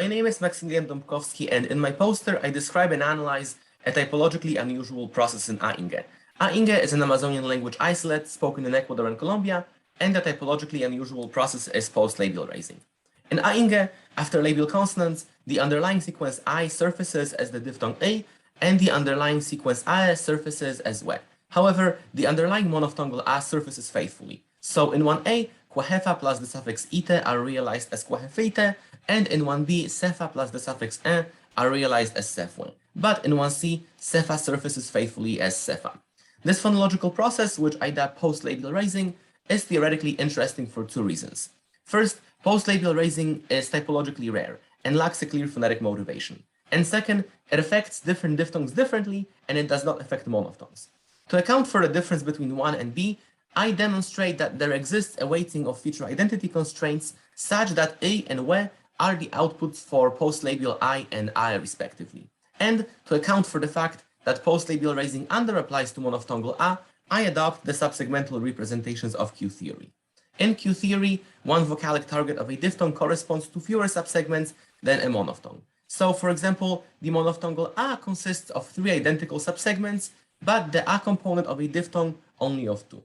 My name is Maximilian Dąbkowski, and in my poster, I describe and analyze a typologically unusual process in Ainge. Ainge is an Amazonian language isolate spoken in Ecuador and Colombia, and the typologically unusual process is post-labial raising. In Ainge, after labial consonants, the underlying sequence I surfaces as the diphthong A, and the underlying sequence A surfaces as well. However, the underlying monophthongal A surfaces faithfully. So in 1A, quahefa plus the suffix ite are realized as quahefeite, and in 1B, sepha plus the suffix en are realized as sefwen. But in 1C, sepha surfaces faithfully as sepha. This phonological process, which I dub post-labial raising, is theoretically interesting for two reasons. First, post-labial raising is typologically rare and lacks a clear phonetic motivation. And second, it affects different diphthongs differently, and it does not affect monophthongs. To account for the difference between 1 and B, I demonstrate that there exists a weighting of feature identity constraints such that A and W are the outputs for post-labial I and I respectively. And to account for the fact that post-labial raising under-applies to monophthongal A, I adopt the subsegmental representations of Q theory. In Q theory, one vocalic target of a diphthong corresponds to fewer subsegments than a monophthong. So, for example, the monophthongal A consists of 3 identical subsegments, but the A component of a diphthong only of 2.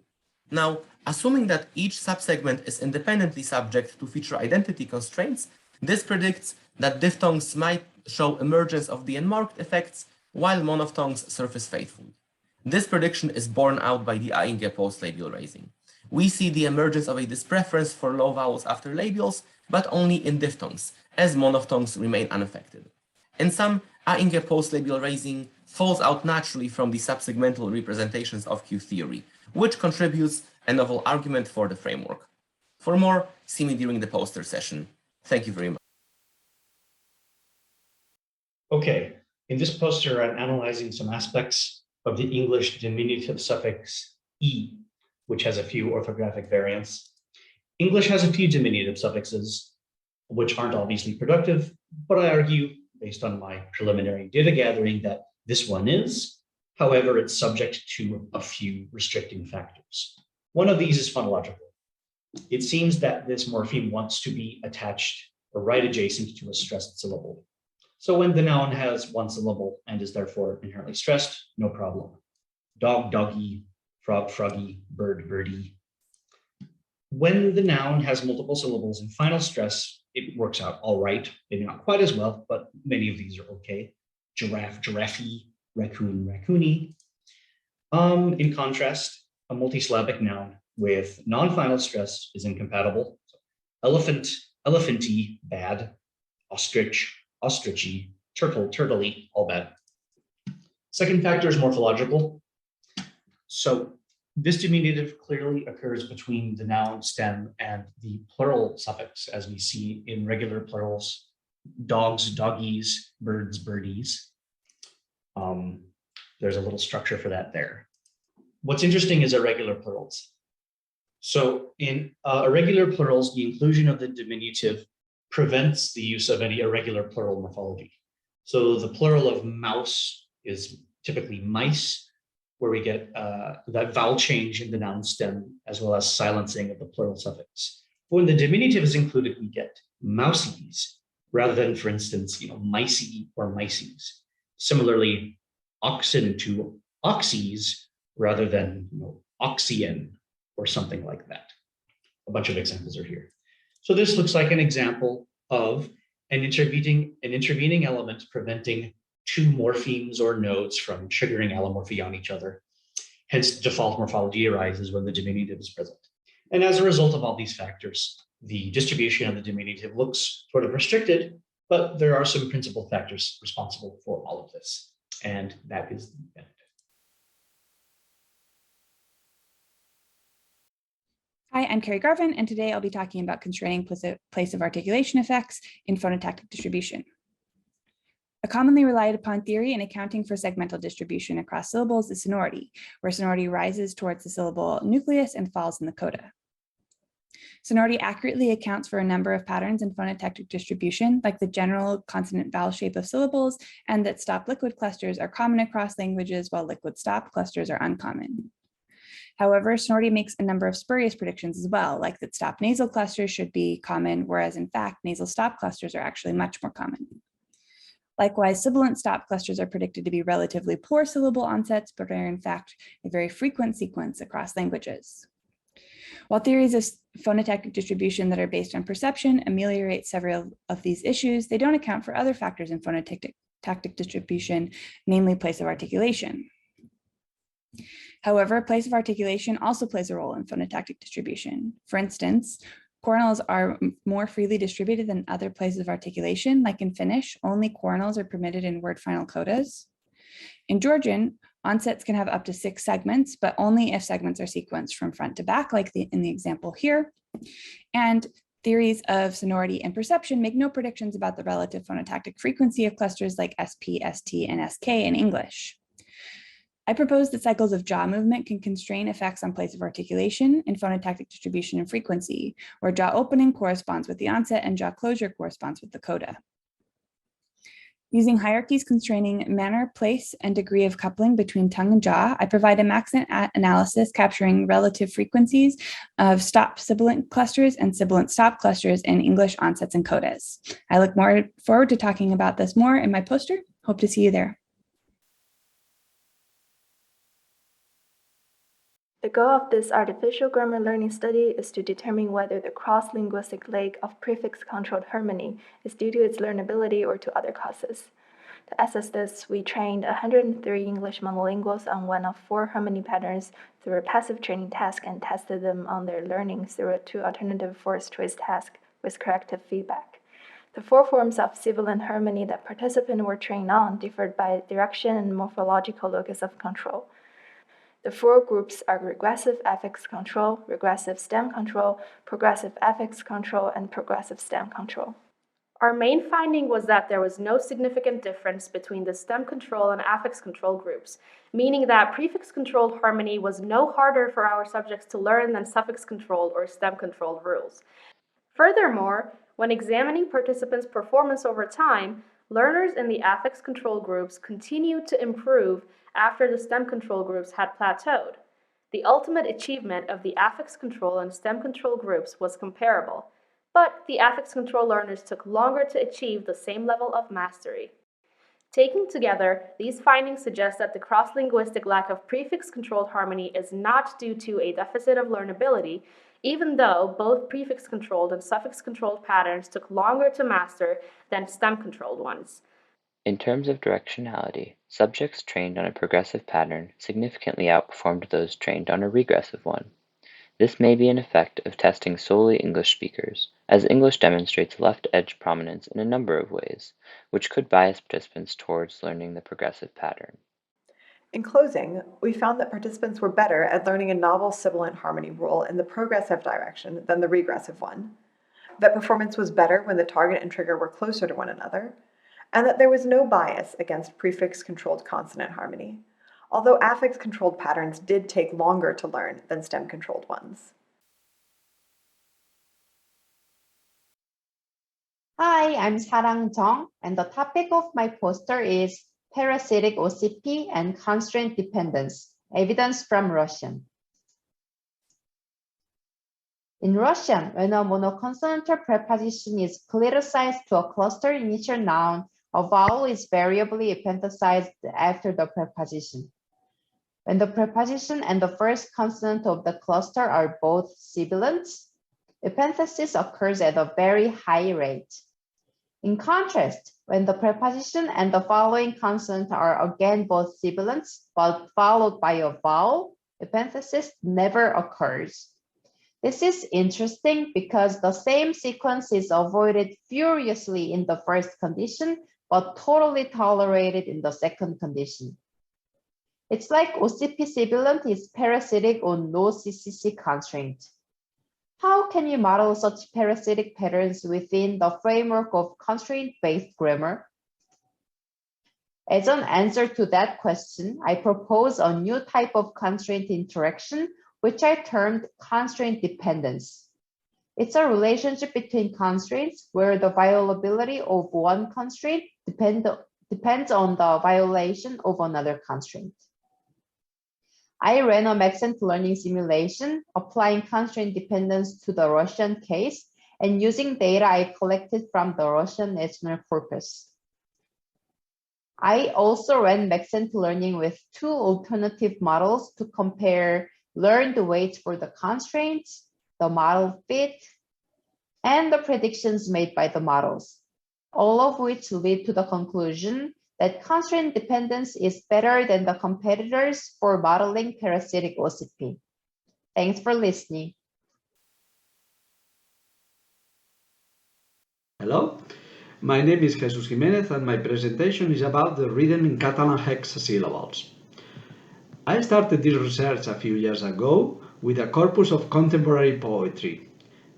Now, assuming that each subsegment is independently subject to feature identity constraints, this predicts that diphthongs might show emergence of the unmarked effects, while monophthongs surface faithfully. This prediction is borne out by the Ainge post-labial raising. We see the emergence of a dispreference for low vowels after labials, but only in diphthongs, as monophthongs remain unaffected. In sum, Ainge post-labial raising falls out naturally from the subsegmental representations of Q theory, which contributes a novel argument for the framework. For more, see me during the poster session. Thank you very much. Okay, in this poster, I'm analyzing some aspects of the English diminutive suffix E, which has a few orthographic variants. English has a few diminutive suffixes, which aren't obviously productive, but I argue, based on my preliminary data gathering, that this one is. However, it's subject to a few restricting factors. One of these is phonological. It seems that this morpheme wants to be attached or right adjacent to a stressed syllable. So when the noun has one syllable and is therefore inherently stressed, no problem. Dog, doggy, frog, froggy, bird, birdie. When the noun has multiple syllables in final stress, it works out all right. Maybe not quite as well, but many of these are okay. Giraffe, giraffe, raccoon, raccoony. In contrast, a multisyllabic noun with non-final stress is incompatible. So elephant, elephanty, bad. Ostrich, ostrichy, turtle, turtley, all bad. Second factor is morphological. So this diminutive clearly occurs between the noun stem and the plural suffix, as we see in regular plurals, dogs, doggies, birds, birdies. There's a little structure for that there. What's interesting is irregular plurals. So in irregular plurals, the inclusion of the diminutive prevents the use of any irregular plural morphology. So the plural of mouse is typically mice, where we get that vowel change in the noun stem, as well as silencing of the plural suffix. When the diminutive is included, we get mousies, rather than, for instance, micey or mices. Similarly, oxen to oxys, rather than oxyen or something like that. A bunch of examples are here. So this looks like an example of an intervening element preventing two morphemes or nodes from triggering allomorphy on each other. Hence, default morphology arises when the diminutive is present. And as a result of all these factors, the distribution of the diminutive looks sort of restricted, but there are some principal factors responsible for all of this. And that is the benefit. Hi, I'm Carrie Garvin, and today I'll be talking about constraining place of articulation effects in phonotactic distribution. A commonly relied upon theory in accounting for segmental distribution across syllables is sonority, where sonority rises towards the syllable nucleus and falls in the coda. Sonority accurately accounts for a number of patterns in phonotactic distribution, like the general consonant vowel shape of syllables, and that stop-liquid clusters are common across languages, while liquid-stop clusters are uncommon. However, Sonority makes a number of spurious predictions as well, like that stop nasal clusters should be common, whereas in fact, nasal stop clusters are actually much more common. Likewise, sibilant stop clusters are predicted to be relatively poor syllable onsets, but are in fact a very frequent sequence across languages. While theories of phonotactic distribution that are based on perception ameliorate several of these issues, they don't account for other factors in phonotactic distribution, namely place of articulation. However, place of articulation also plays a role in phonotactic distribution. For instance, coronals are more freely distributed than other places of articulation, like in Finnish, only coronals are permitted in word final codas. In Georgian, onsets can have up to 6 segments, but only if segments are sequenced from front to back, like in the example here. And theories of sonority and perception make no predictions about the relative phonotactic frequency of clusters like SP, ST, and SK in English. I propose that cycles of jaw movement can constrain effects on place of articulation in phonotactic distribution and frequency, where jaw opening corresponds with the onset and jaw closure corresponds with the coda. Using hierarchies constraining manner, place, and degree of coupling between tongue and jaw, I provide a maxent analysis capturing relative frequencies of stop sibilant clusters and sibilant stop clusters in English onsets and codas. I look forward to talking about this more in my poster. Hope to see you there. The goal of this artificial grammar learning study is to determine whether the cross-linguistic lag of prefix-controlled harmony is due to its learnability or to other causes. To assess this, we trained 103 English monolinguals on one of 4 harmony patterns through a passive training task and tested them on their learning through 2 alternative forced-choice tasks with corrective feedback. The 4 forms of sibilant harmony that participants were trained on differed by direction and morphological locus of control. The 4 groups are regressive affix control, regressive stem control, progressive affix control, and progressive stem control. Our main finding was that there was no significant difference between the stem control and affix control groups, meaning that prefix-controlled harmony was no harder for our subjects to learn than suffix-controlled or stem-controlled rules. Furthermore, when examining participants' performance over time, learners in the affix control groups continued to improve after the stem control groups had plateaued. The ultimate achievement of the affix control and stem control groups was comparable, but the affix control learners took longer to achieve the same level of mastery. Taken together, these findings suggest that the cross-linguistic lack of prefix-controlled harmony is not due to a deficit of learnability, even though both prefix-controlled and suffix-controlled patterns took longer to master than stem-controlled ones. In terms of directionality, subjects trained on a progressive pattern significantly outperformed those trained on a regressive one. This may be an effect of testing solely English speakers, as English demonstrates left edge prominence in a number of ways, which could bias participants towards learning the progressive pattern. In closing, we found that participants were better at learning a novel sibilant harmony rule in the progressive direction than the regressive one, that performance was better when the target and trigger were closer to one another, and that there was no bias against prefix-controlled consonant harmony, although affix-controlled patterns did take longer to learn than stem-controlled ones. Hi, I'm Sarang Jung, and the topic of my poster is Parasitic OCP and Constraint Dependence, Evidence from Russian. In Russian, when a monoconsonantal preposition is politicized to a cluster initial noun, a vowel is variably epenthesized after the preposition. When the preposition and the first consonant of the cluster are both sibilants, epenthesis occurs at a very high rate. In contrast, when the preposition and the following consonant are again both sibilants, but followed by a vowel, epenthesis never occurs. This is interesting because the same sequence is avoided furiously in the first condition, but totally tolerated in the second condition. It's like OCP sibilant is parasitic on no CCC constraint. How can you model such parasitic patterns within the framework of constraint-based grammar? As an answer to that question, I propose a new type of constraint interaction, which I termed constraint dependence. It's a relationship between constraints where the violability of one constraint depends on the violation of another constraint. I ran a accent learning simulation, applying constraint dependence to the Russian case and using data I collected from the Russian national corpus. I also ran accent learning with two alternative models to compare learned weights for the constraints, the model fit, and the predictions made by the models, all of which lead to the conclusion that constraint dependence is better than the competitors for modeling parasitic OCP. Thanks for listening. Hello, my name is Jesus Jimenez and my presentation is about the rhythm in Catalan hexasyllables. I started this research a few years ago with a corpus of contemporary poetry.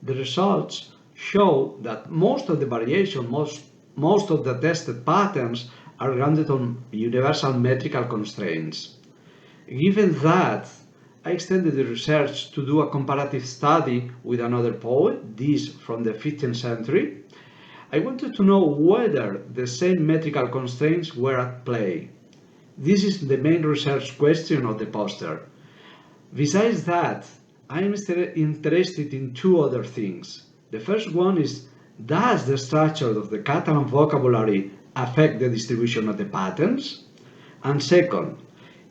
The results show that most of the variation, most of the tested patterns are grounded on universal metrical constraints. Given that, I extended the research to do a comparative study with another poet, this from the 15th century. I wanted to know whether the same metrical constraints were at play. This is the main research question of the poster. Besides that, I am interested in two other things. The first one is, does the structure of the Catalan vocabulary affect the distribution of the patterns? And second,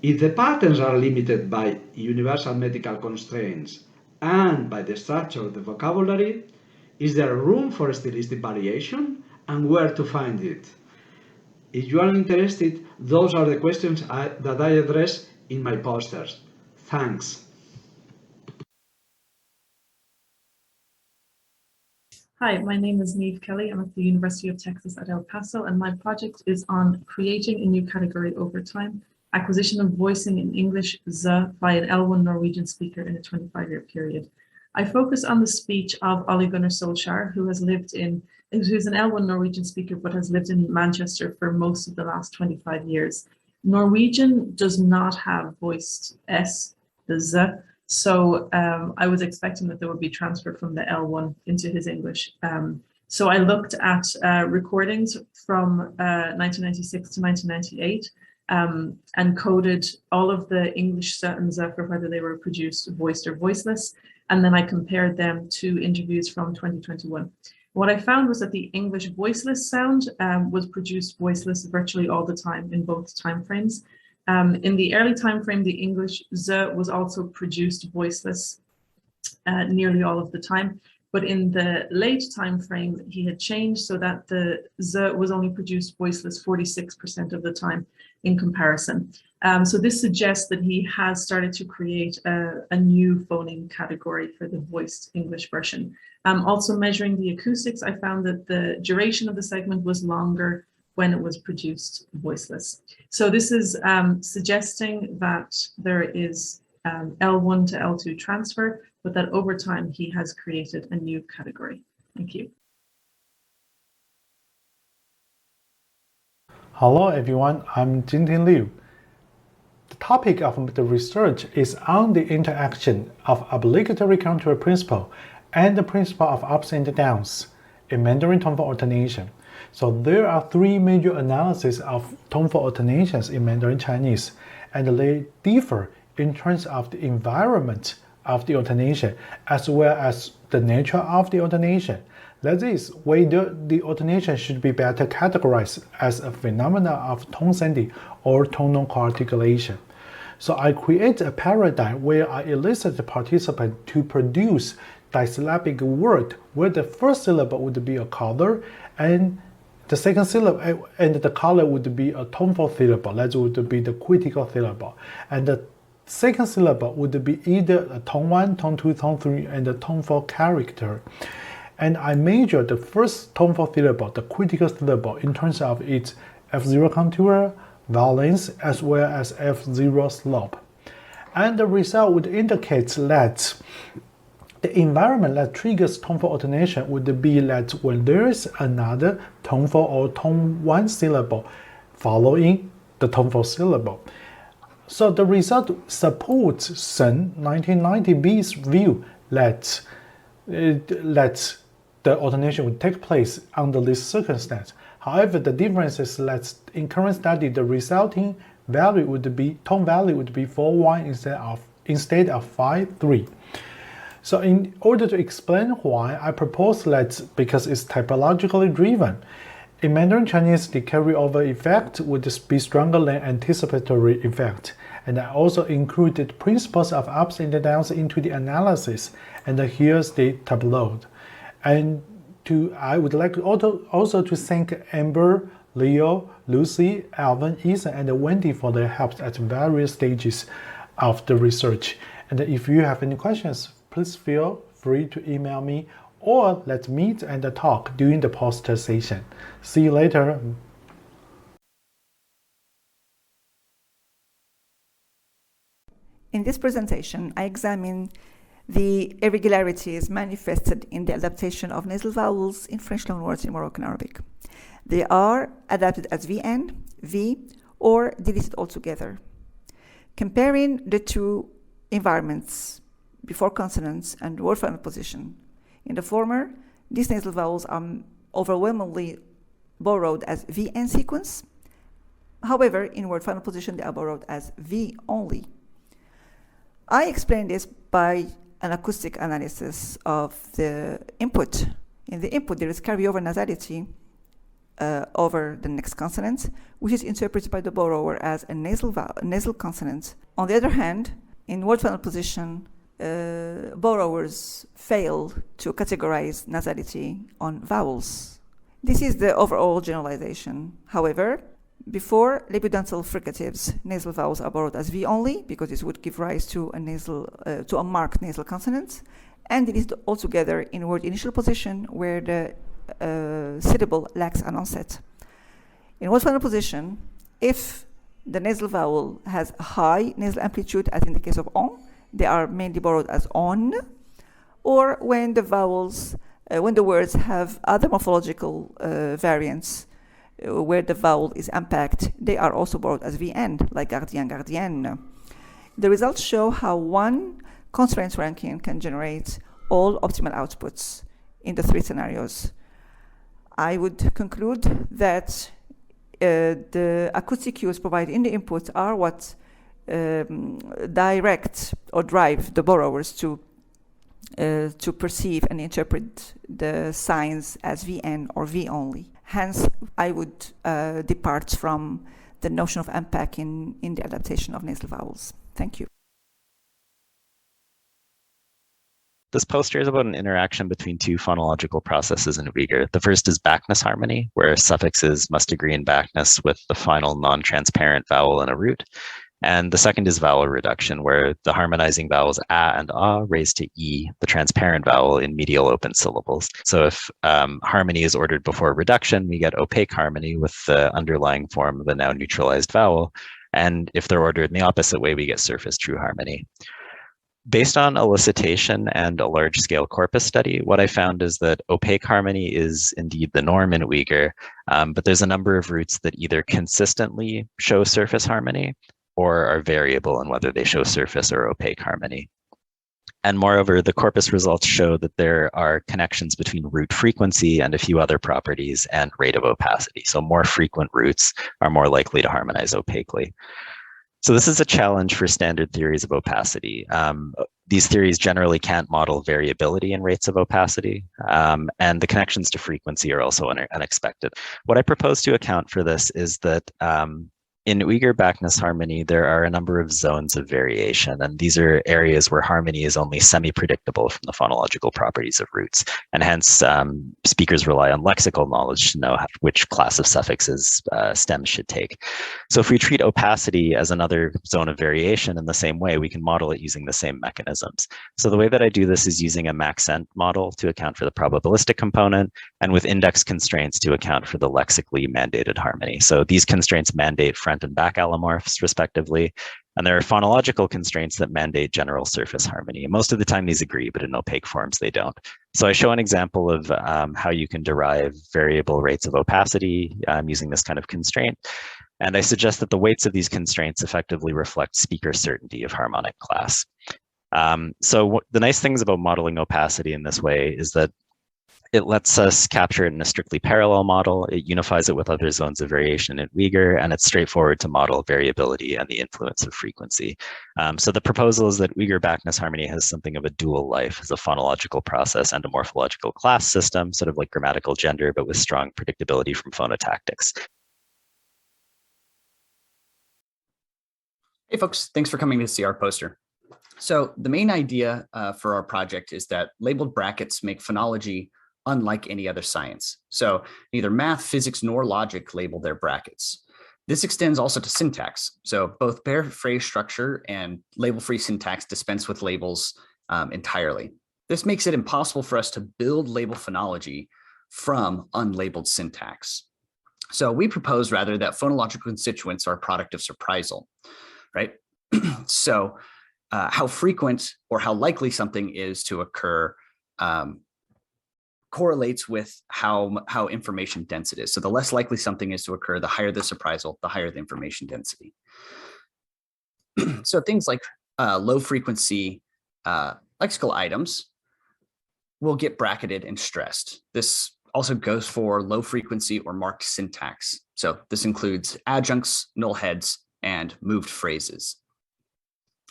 if the patterns are limited by universal metrical constraints and by the structure of the vocabulary, is there room for stylistic variation, and where to find it? If you are interested, those are the questions that I address in my posters. Thanks. Hi, my name is Niamh Kelly. I'm at the University of Texas at El Paso, and my project is on creating a new category over time, acquisition of voicing in English Z by an L1 Norwegian speaker in a 25-year period. I focus on the speech of Ole Gunnar Solskjaer, who's an L1 Norwegian speaker, but has lived in Manchester for most of the last 25 years. Norwegian does not have voiced S, the Z, so I was expecting that there would be transfer from the L1 into his English. So I looked at recordings from 1996 to 1998 and coded all of the English and Z for whether they were produced voiced or voiceless. And then I compared them to interviews from 2021. What I found was that the English voiceless sound was produced voiceless virtually all the time in both timeframes. In the early timeframe, the English Z was also produced voiceless nearly all of the time. But in the late timeframe, he had changed so that the Z was only produced voiceless 46% of the time in comparison. So this suggests that he has started to create a new phoneme category for the voiced English version. Also measuring the acoustics, I found that the duration of the segment was longer when it was produced voiceless. So this is suggesting that there is L1 to L2 transfer, but that over time he has created a new category. Thank you. Hello everyone, I'm Jinting Liu. The topic of the research is on the interaction of obligatory contour principle and the principle of ups and downs in Mandarin toneful alternation. So there are three major analyses of toneful alternations in Mandarin Chinese, and they differ in terms of the environment of the alternation as well as the nature of the alternation. That is, whether the alternation should be better categorized as a phenomenon of tone sending or tone co-articulation. So I create a paradigm where I elicit the participant to produce disyllabic word where the first syllable would be a color and the second syllable and the color would be a toneful syllable. That would be the critical syllable. And the second syllable would be either a tone 1, tone 2, tone 3, and the toneful character. And I measure the first toneful syllable, the critical syllable, in terms of its F0 contour, vowel length, as well as F0 slope. And the result would indicate that the environment that triggers toneful alternation would be that when there is another toneful or tone 1 syllable following the toneful syllable. So the result supports Sun 1990B's view that the alternation would take place under this circumstance. However, the difference is that in current study, the resulting value would be 4-1 instead of 5-3. So in order to explain why, I propose that because it's typologically driven, in Mandarin Chinese, the carryover effect would be stronger than anticipatory effect. And I also included principles of ups and downs into the analysis. And here's the tableau. And I would like to also to thank Amber, Leo, Lucy, Alvin, Ethan, and Wendy for their help at various stages of the research. And if you have any questions, please feel free to email me or let's meet and talk during the poster session. See you later. In this presentation, I examine the irregularities manifested in the adaptation of nasal vowels in French loanwords in Moroccan Arabic. They are adapted as VN, V, or deleted altogether. Comparing the two environments, before consonants and word final position. In the former, these nasal vowels are overwhelmingly borrowed as VN sequence. However, in word final position, they are borrowed as V only. I explain this by an acoustic analysis of the input. In the input, there is carryover nasality over the next consonant, which is interpreted by the borrower as a nasal consonant. On the other hand, in word final position, borrowers fail to categorize nasality on vowels. This is the overall generalization. However, before labiodental fricatives, nasal vowels are borrowed as V only, because this would give rise to a marked nasal consonant, and it is altogether in word initial position where the syllable lacks an onset. In word final position, if the nasal vowel has a high nasal amplitude, as in the case of on, they are mainly borrowed as on, or when the vowels, when the words have other morphological variants, where the vowel is unpacked, they are also borrowed as VN, like gardien, gardienne. The results show how one constraint ranking can generate all optimal outputs in the three scenarios. I would conclude that the acoustic cues provided in the input are what direct or drive the borrowers to perceive and interpret the signs as VN or V only. Hence, I would depart from the notion of unpacking in the adaptation of nasal vowels. Thank you. This poster is about an interaction between two phonological processes in Uyghur. The first is backness harmony, where suffixes must agree in backness with the final non-transparent vowel in a root. And the second is vowel reduction, where the harmonizing vowels a and a raised to e, the transparent vowel in medial open syllables. So if harmony is ordered before reduction, we get opaque harmony with the underlying form of the now neutralized vowel. And if they're ordered in the opposite way, we get surface true harmony. Based on elicitation and a large-scale corpus study, what I found is that opaque harmony is indeed the norm in Uyghur, but there's a number of roots that either consistently show surface harmony or are variable in whether they show surface or opaque harmony. And moreover, the corpus results show that there are connections between root frequency and a few other properties and rate of opacity. So more frequent roots are more likely to harmonize opaquely. So this is a challenge for standard theories of opacity. These theories generally can't model variability in rates of opacity, and the connections to frequency are also unexpected. What I propose to account for this is that in Uyghur backness harmony, there are a number of zones of variation, and these are areas where harmony is only semi-predictable from the phonological properties of roots, and hence speakers rely on lexical knowledge to know which class of suffixes stems should take. So if we treat opacity as another zone of variation in the same way, we can model it using the same mechanisms. So the way that I do this is using a Maxent model to account for the probabilistic component, and with index constraints to account for the lexically mandated harmony. So these constraints mandate front and back allomorphs, respectively. And there are phonological constraints that mandate general surface harmony. Most of the time these agree, but in opaque forms they don't. So I show an example of how you can derive variable rates of opacity using this kind of constraint. And I suggest that the weights of these constraints effectively reflect speaker certainty of harmonic class. The nice things about modeling opacity in this way is that It lets us capture it in a strictly parallel model. It unifies it with other zones of variation in Uyghur, and it's straightforward to model variability and the influence of frequency. So the proposal is that Uyghur backness harmony has something of a dual life as a phonological process and a morphological class system, sort of like grammatical gender, but with strong predictability from phonotactics. Hey folks, thanks for coming to see our poster. So the main idea for our project is that labeled brackets make phonology unlike any other science. So neither math, physics, nor logic label their brackets. This extends also to syntax. So both bare phrase structure and label-free syntax dispense with labels entirely. This makes it impossible for us to build label phonology from unlabeled syntax. So we propose rather that phonological constituents are a product of surprisal, right? So how frequent or how likely something is to occur correlates with how information dense it is. So the less likely something is to occur, the higher the surprisal, the higher the information density. So things like low frequency lexical items will get bracketed and stressed. This also goes for low frequency or marked syntax. So this includes adjuncts, null heads, and moved phrases.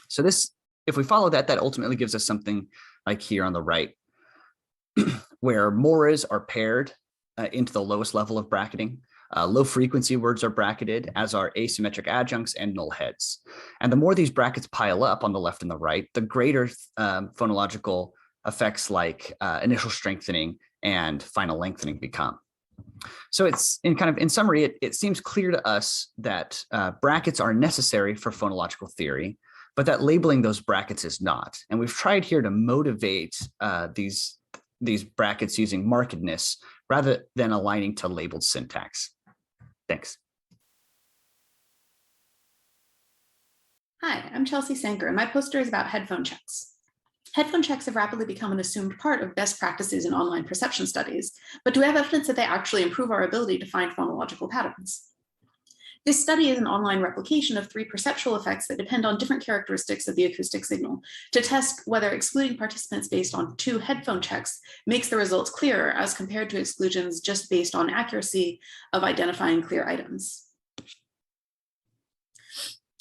So this, if we follow that, that ultimately gives us something like here on the right, where mores are paired into the lowest level of bracketing. Low frequency words are bracketed, as are asymmetric adjuncts and null heads. And the more these brackets pile up on the left and the right, the greater phonological effects like initial strengthening and final lengthening become. So it's in summary, it seems clear to us that brackets are necessary for phonological theory, but that labeling those brackets is not. And we've tried here to motivate these brackets using markedness rather than aligning to labeled syntax. Thanks. Hi, I'm Chelsea Sanker, and my poster is about headphone checks. Headphone checks have rapidly become an assumed part of best practices in online perception studies, but do we have evidence that they actually improve our ability to find phonological patterns? This study is an online replication of 3 perceptual effects that depend on different characteristics of the acoustic signal to test whether excluding participants based on 2 headphone checks makes the results clearer as compared to exclusions just based on accuracy of identifying clear items.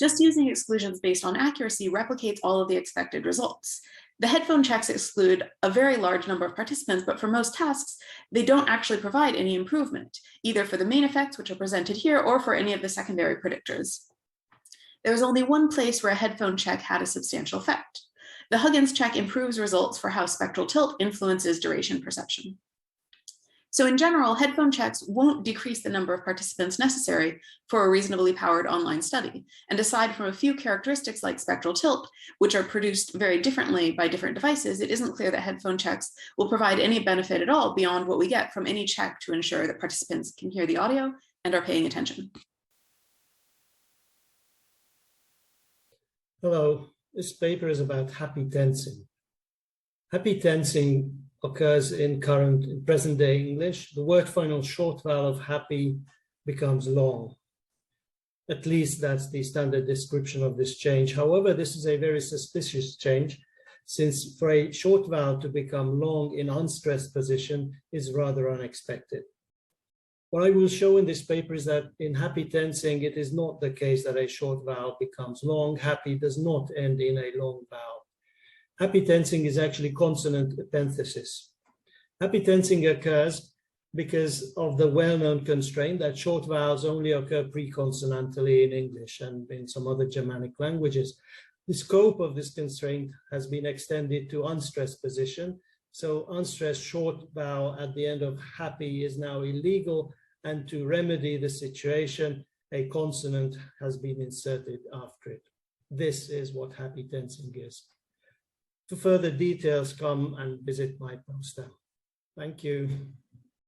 Just using exclusions based on accuracy replicates all of the expected results. The headphone checks exclude a very large number of participants, but for most tasks, they don't actually provide any improvement, either for the main effects, which are presented here, or for any of the secondary predictors. There is only one place where a headphone check had a substantial effect. The Huggins check improves results for how spectral tilt influences duration perception. So in general, headphone checks won't decrease the number of participants necessary for a reasonably powered online study. And aside from a few characteristics like spectral tilt, which are produced very differently by different devices, it isn't clear that headphone checks will provide any benefit at all beyond what we get from any check to ensure that participants can hear the audio and are paying attention. Hello, this paper is about happy tensing. Happy tensing occurs in present day English. The word final short vowel of happy becomes long. At least that's the standard description of this change. However, this is a very suspicious change, since for a short vowel to become long in unstressed position is rather unexpected. What I will show in this paper is that in happy tensing, it is not the case that a short vowel becomes long. Happy does not end in a long vowel. Happy tensing is actually consonant epenthesis. Happy tensing occurs because of the well-known constraint that short vowels only occur pre-consonantally in English and in some other Germanic languages. The scope of this constraint has been extended to unstressed position. So unstressed short vowel at the end of happy is now illegal, and to remedy the situation, a consonant has been inserted after it. This is what happy tensing is. For further details, come and visit my poster. Thank you.